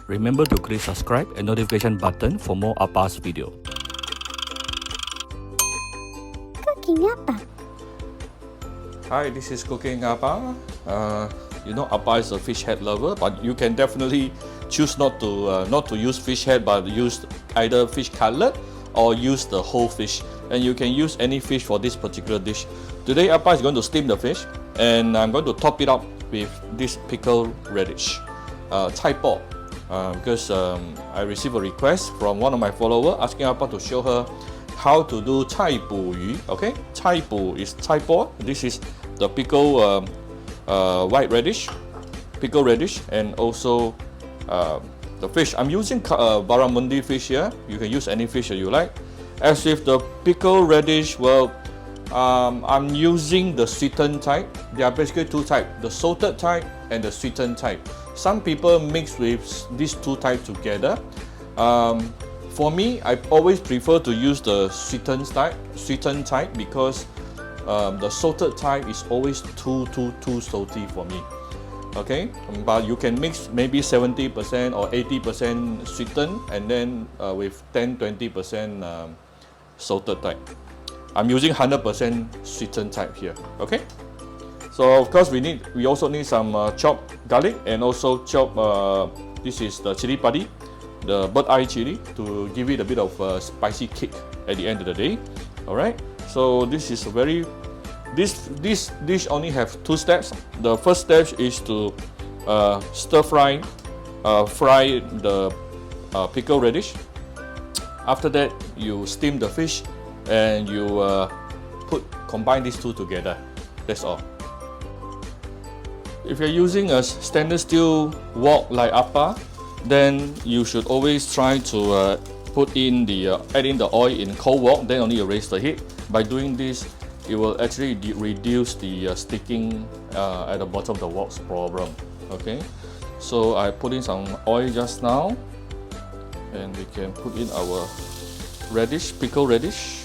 Remember to click subscribe and notification button for more Appa's video. Cooking Appa. Hi, this is Cooking Appa. You know Appa is a fish head lover, but you can definitely choose not to use fish head, but use either fish cutlet or use the whole fish. And you can use any fish for this particular dish. Today Appa is going to steam the fish, and I'm going to top it up with this pickled radish, Thai pork. Because I received a request from one of my followers asking Appa to show her how to do Thai bu yu. Okay, Thai bu is Thai pork. This is the pickled white radish, pickled radish, and also the fish. I'm using barramundi fish here. You can use any fish that you like. As with the pickled radish, well, I'm using the sweetened type. There are basically two types, the salted type and the sweetened type. Some people mix with these two types together. For me, I always prefer to use the sweetened type because the salted type is always too salty for me. Okay, but you can mix maybe 70% or 80% sweetened and then with 10-20% salted type. I'm using 100% sweetened type here. Okay, so of course we also need some chopped garlic and also chopped this is the chili padi, the bird eye chili, to give it a bit of spicy kick at the end of the day. All right, so this is a very this dish only have two steps. The first step is to stir fry the pickled radish. After that, you steam the fish and you combine these two together. That's all. If you're using a stainless steel wok like Appa, then you should always try to add in the oil in cold wok. Then only you raise the heat. By doing this, it will actually reduce the sticking at the bottom of the wok's problem. Okay, so I put in some oil just now, and we can put in our radish, pickled radish.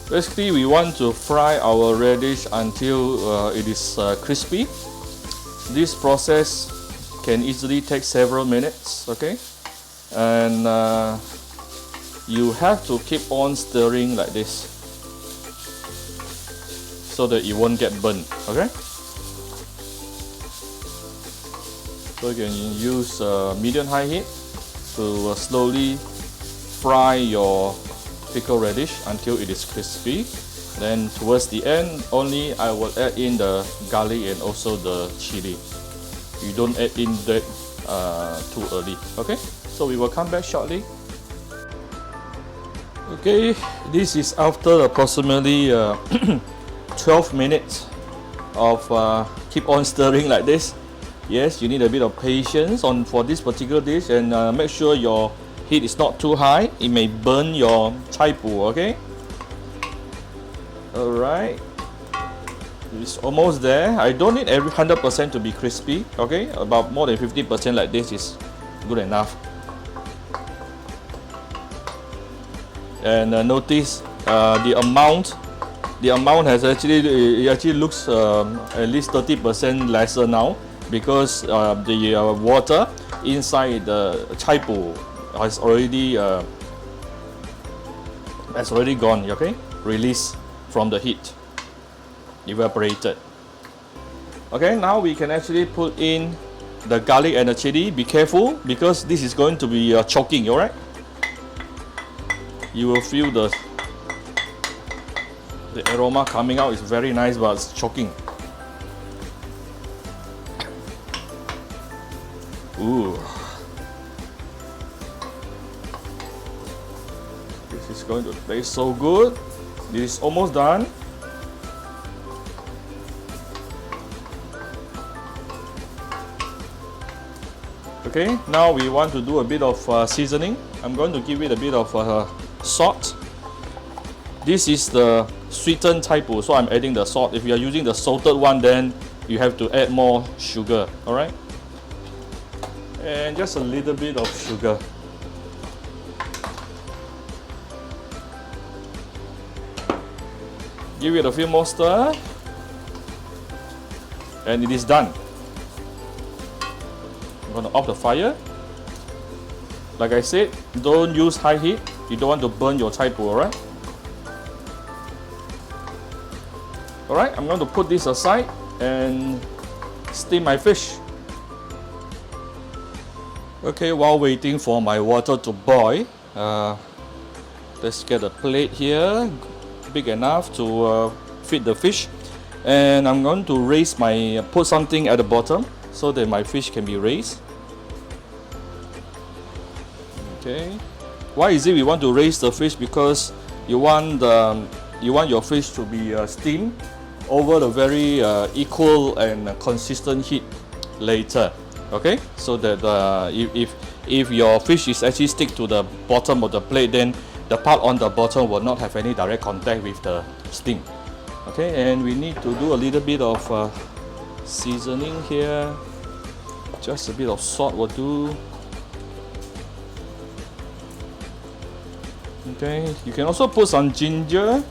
Basically, we want to fry our radish until it is crispy. This process can easily take several minutes, okay? And you have to keep on stirring like this so that it won't get burnt, okay? So you can use medium-high heat to slowly fry your pickled radish until it is crispy. Then towards the end, only I will add in the garlic and also the chili. You don't add in that too early. Okay, so we will come back shortly. Okay, this is after approximately 12 minutes of keep on stirring like this. Yes, you need a bit of patience for this particular dish, and make sure your heat is not too high. It may burn your Thai bu. Okay. Alright, it's almost there. I don't need every 100% to be crispy. Okay, about more than 50% like this is good enough. And notice the amount has actually looks at least 30% lesser now, because the water inside the Thai bu has already gone. Okay, released from the heat, evaporated. Okay, now we can actually put in the garlic and the chili. Be careful because this is going to be choking. Alright, you will feel the aroma coming out. Is very nice, but it's choking. Ooh, this is going to taste so good. This is almost done. Okay, now we want to do a bit of seasoning. I'm going to give it a bit of salt. This is the sweetened Thai bu, so I'm adding the salt. If you are using the salted one, then you have to add more sugar. Alright, and just a little bit of sugar. Give it a few more stir. And it is done. I'm going to off the fire. Like I said, don't use high heat. You don't want to burn your cai po, alright? Alright, I'm going to put this aside and steam my fish. Okay, while waiting for my water to boil, let's get a plate here, big enough to fit the fish. And I'm going to put something at the bottom so that my fish can be raised. Okay. Why is it we want to raise the fish? Because you want your fish to be steamed over the very equal and consistent heat later. Okay, so that if your fish is actually stick to the bottom of the plate, then the part on the bottom will not have any direct contact with the steam. Okay, and we need to do a little bit of seasoning here. Just a bit of salt will do. Okay, you can also put some ginger,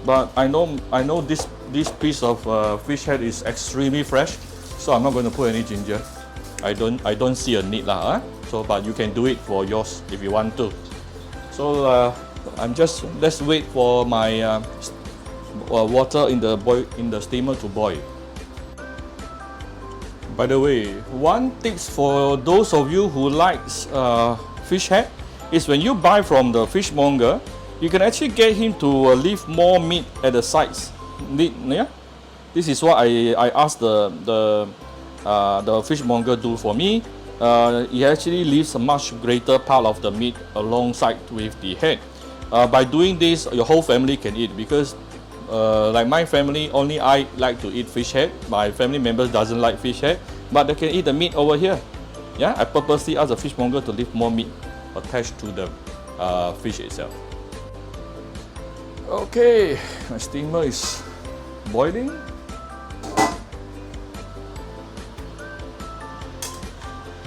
but I know this piece of fish head is extremely fresh, so I'm not going to put any ginger. I don't see a need lah. So, but you can do it for yours if you want to. So let's wait for my water in the steamer to boil. By the way, one tips for those of you who likes fish head is when you buy from the fishmonger, you can actually get him to leave more meat at the sides. Yeah, this is what I asked the fishmonger do for me. He actually leaves a much greater part of the meat alongside with the head. By doing this, your whole family can eat, because like my family, only I like to eat fish head. My family members doesn't like fish head, but they can eat the meat over here. Yeah, I purposely asked the fishmonger to leave more meat attached to the fish itself. Okay, my steamer is boiling.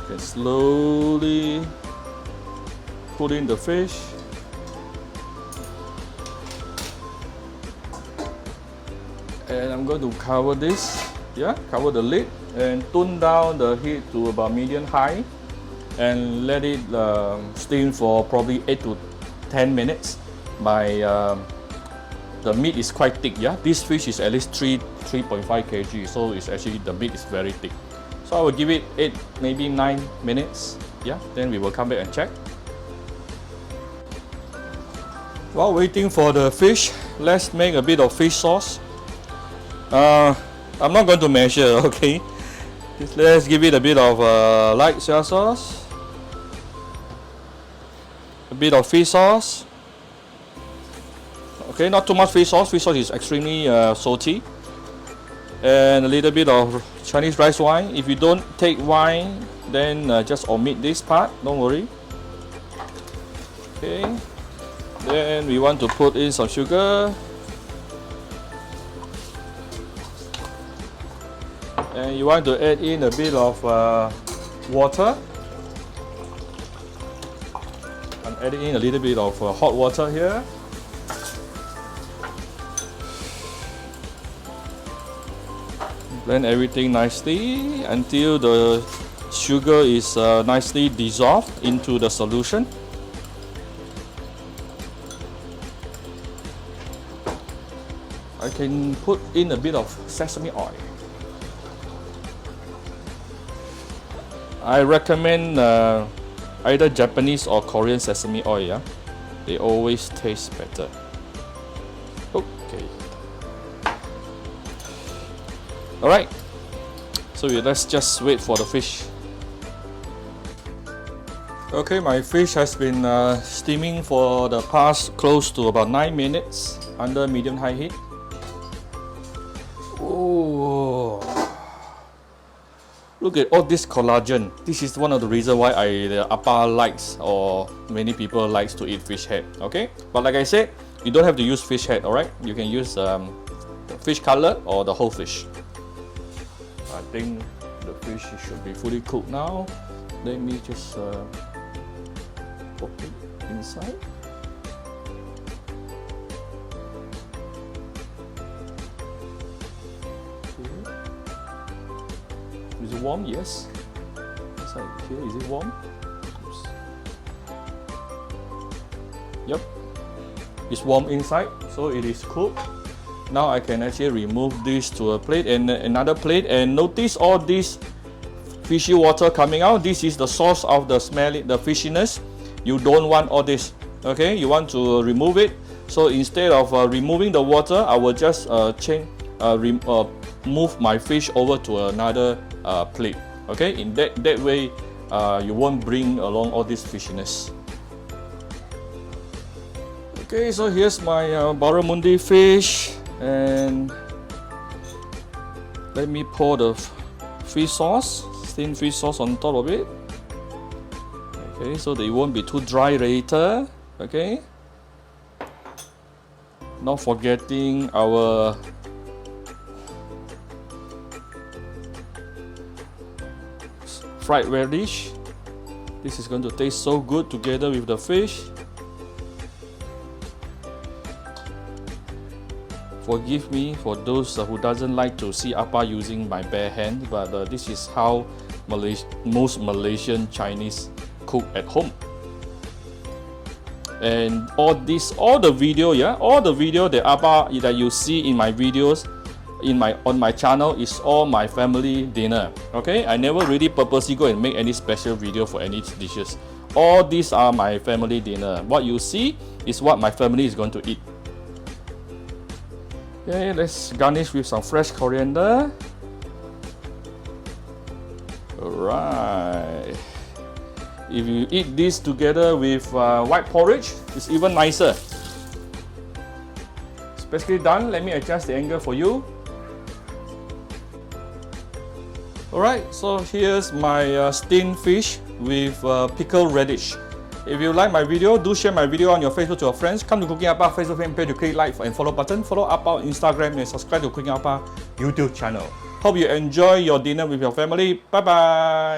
Can slowly put in the fish. And I'm going to cover this, cover the lid and tone down the heat to about medium high and let it steam for probably 8 to 10 minutes. The meat is quite thick, This fish is at least 3.5 kg, so it's actually, the meat is very thick. So I will give it 8, maybe 9 minutes, then we will come back and check. While waiting for the fish, let's make a bit of fish sauce. I'm not going to measure, okay? Let's give it a bit of light soy sauce, a bit of fish sauce. Okay, not too much fish sauce. Fish sauce is extremely salty. And a little bit of Chinese rice wine. If you don't take wine, then just omit this part, don't worry. Okay, then we want to put in some sugar. And you want to add in a bit of water. I'm adding in a little bit of hot water here. Blend everything nicely until the sugar is nicely dissolved into the solution. I can put in a bit of sesame oil. I recommend either Japanese or Korean sesame oil, They always taste better. Okay. Alright, so let's just wait for the fish. Okay, my fish has been steaming for the past close to about 9 minutes under medium-high heat. Oh, look at all this collagen. This is one of the reasons why the Appa likes, or many people likes to eat fish head. Okay, but like I said, you don't have to use fish head. Alright, you can use the fish cutlet or the whole fish. I think the fish should be fully cooked now. Let me just pop it inside. it warm? Yes. Inside here, is it warm? Oops. Yep. It's warm inside, so it is cooked. Now I can actually remove this to a plate and another plate, and notice all this fishy water coming out. This is the source of the the fishiness. You don't want all this, okay? You want to remove it. So instead of removing the water, I will just move my fish over to another plate, okay? In that way, you won't bring along all this fishiness. Okay, so here's my barramundi fish, and let me pour the fish sauce, steamed fish sauce on top of it. Okay, so that it won't be too dry later. Okay. Not forgetting our fried radish. This is going to taste so good together with the fish. Forgive me for those who doesn't like to see Appa using my bare hand, but this is how most Malaysian Chinese cook at home. And all the video that Appa that you see in my videos on my channel is all my family dinner. Okay, I never really purposely go and make any special video for any dishes. All these are my family dinner. What you see is what my family is going to eat. Okay, let's garnish with some fresh coriander. Alright. If you eat this together with white porridge, it's even nicer. It's basically done. Let me adjust the angle for you. Alright, so here's my steamed fish with pickled radish. If you like my video, do share my video on your Facebook to your friends. Come to Cooking Appa Facebook fan page to click like and follow button. Follow Appa on Instagram and subscribe to Cooking Appa YouTube channel. Hope you enjoy your dinner with your family. Bye bye.